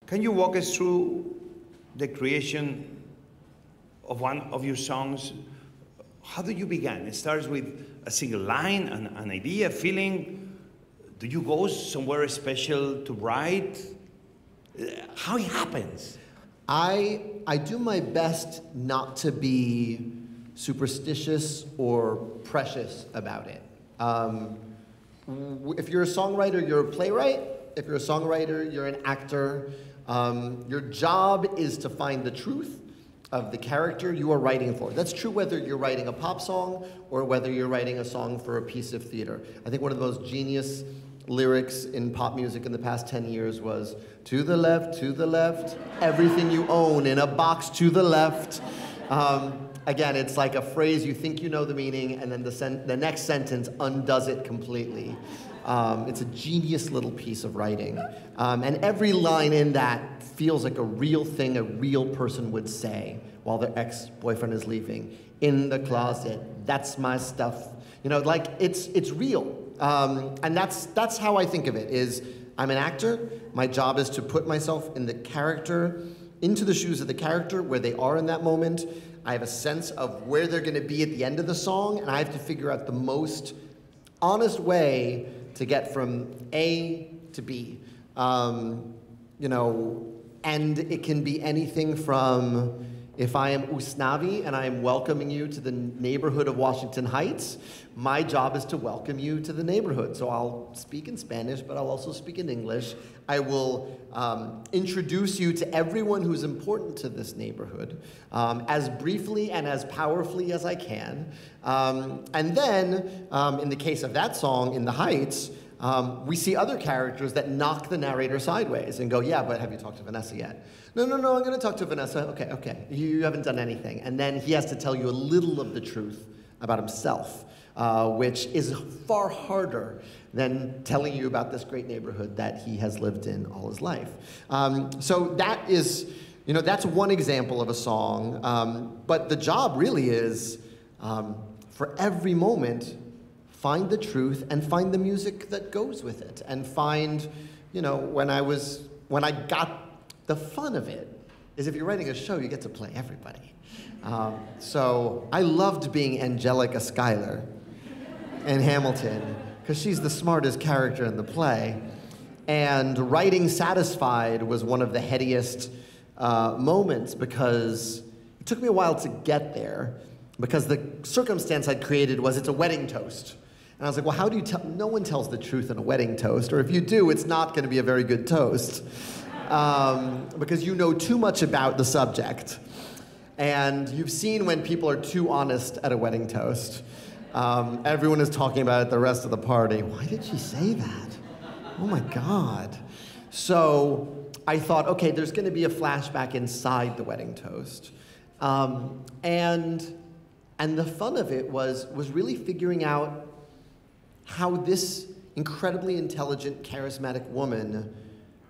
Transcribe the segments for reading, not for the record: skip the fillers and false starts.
Can you walk us through the creation of one of your songs? How did you begin? It starts with a single line, an idea, a feeling. Do you go somewhere special to write? How it happens? I do my best not to be superstitious or precious about it. If you're a songwriter, you're a playwright. If you're a songwriter, you're an actor. Your job is to find the truth of the character you are writing for. That's true whether you're writing a pop song or whether you're writing a song for a piece of theater. I think one of the most genius lyrics in pop music in the past 10 years was, to the left, everything you own in a box to the left. Again, it's like a phrase you think you know the meaning, and then the next sentence undoes it completely. It's a genius little piece of writing. And every line in that feels like a real thing a real person would say while their ex-boyfriend is leaving. In the closet, that's my stuff. You know, like, it's real. And that's how I think of it, is I'm an actor. My job is to put myself in the character, into the shoes of the character, where they are in that moment. I have a sense of where they're gonna be at the end of the song, and I have to figure out the most honest way to get from A to B. You know, and it can be anything from, if I am Usnavi and I am welcoming you to the neighborhood of Washington Heights, my job is to welcome you to the neighborhood. So I'll speak in Spanish, but I'll also speak in English. I will introduce you to everyone who's important to this neighborhood as briefly and as powerfully as I can. And then, in the case of that song, In the Heights, we see other characters that knock the narrator sideways and go, yeah, but have you talked to Vanessa yet? No, I'm gonna talk to Vanessa. Okay, you haven't done anything. And then he has to tell you a little of the truth about himself, which is far harder than telling you about this great neighborhood that he has lived in all his life. So that is, you know, that's one example of a song. But the job really is, for every moment, find the truth and find the music that goes with it, and find, you know, when I got the fun of it is, if you're writing a show, you get to play everybody. So I loved being Angelica Schuyler in Hamilton, because she's the smartest character in the play. And writing Satisfied was one of the headiest moments, because it took me a while to get there, because the circumstance I'd created was, it's a wedding toast. And I was like, well, how do you tell? No one tells the truth in a wedding toast, or if you do, it's not going to be a very good toast, because you know too much about the subject. And you've seen when people are too honest at a wedding toast. Everyone is talking about it the rest of the party. Why did she say that? Oh my God. So I thought, okay, there's going to be a flashback inside the wedding toast. And the fun of it was really figuring out how this incredibly intelligent, charismatic woman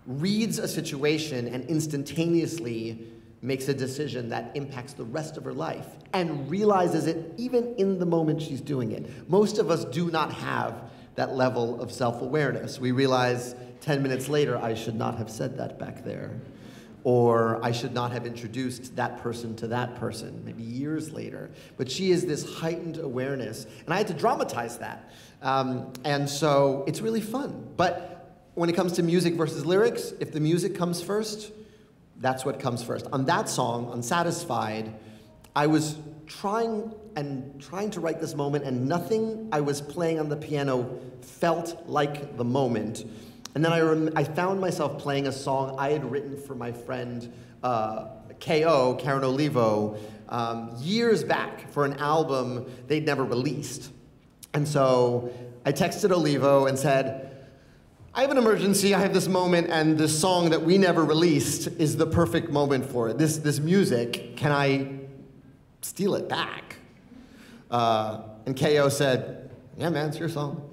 reads a situation and instantaneously makes a decision that impacts the rest of her life, and realizes it even in the moment she's doing it. Most of us do not have that level of self-awareness. We realize 10 minutes later, I should not have said that back there, or I should not have introduced that person to that person, maybe years later. But she is this heightened awareness, and I had to dramatize that. And so it's really fun. But when it comes to music versus lyrics, if the music comes first, that's what comes first. On that song, on Satisfied, I was trying to write this moment, and nothing I was playing on the piano felt like the moment. And then I found myself playing a song I had written for my friend K.O., Karen Olivo, years back for an album they'd never released. And so I texted Olivo and said, I have an emergency, I have this moment, and this song that we never released is the perfect moment for it. This music, can I steal it back? And K.O. said, yeah, man, it's your song.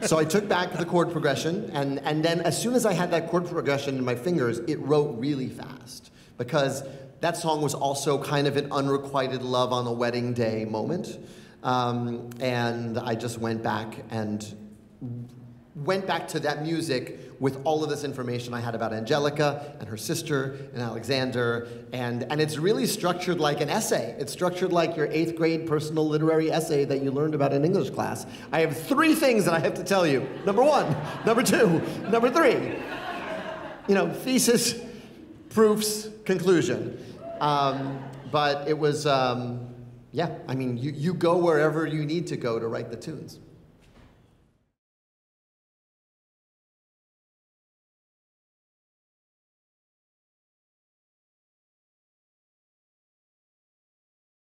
So I took back the chord progression, and then as soon as I had that chord progression in my fingers, it wrote really fast, because that song was also kind of an unrequited love on a wedding day moment. And I just went back to that music with all of this information I had about Angelica and her sister and Alexander, and it's really structured like an essay. It's structured like your 8th grade personal literary essay that you learned about in English class. I have 3 things that I have to tell you. Number 1, number 2, number 3. You know, thesis, proofs, conclusion. But it was, yeah, I mean, you go wherever you need to go to write the tunes.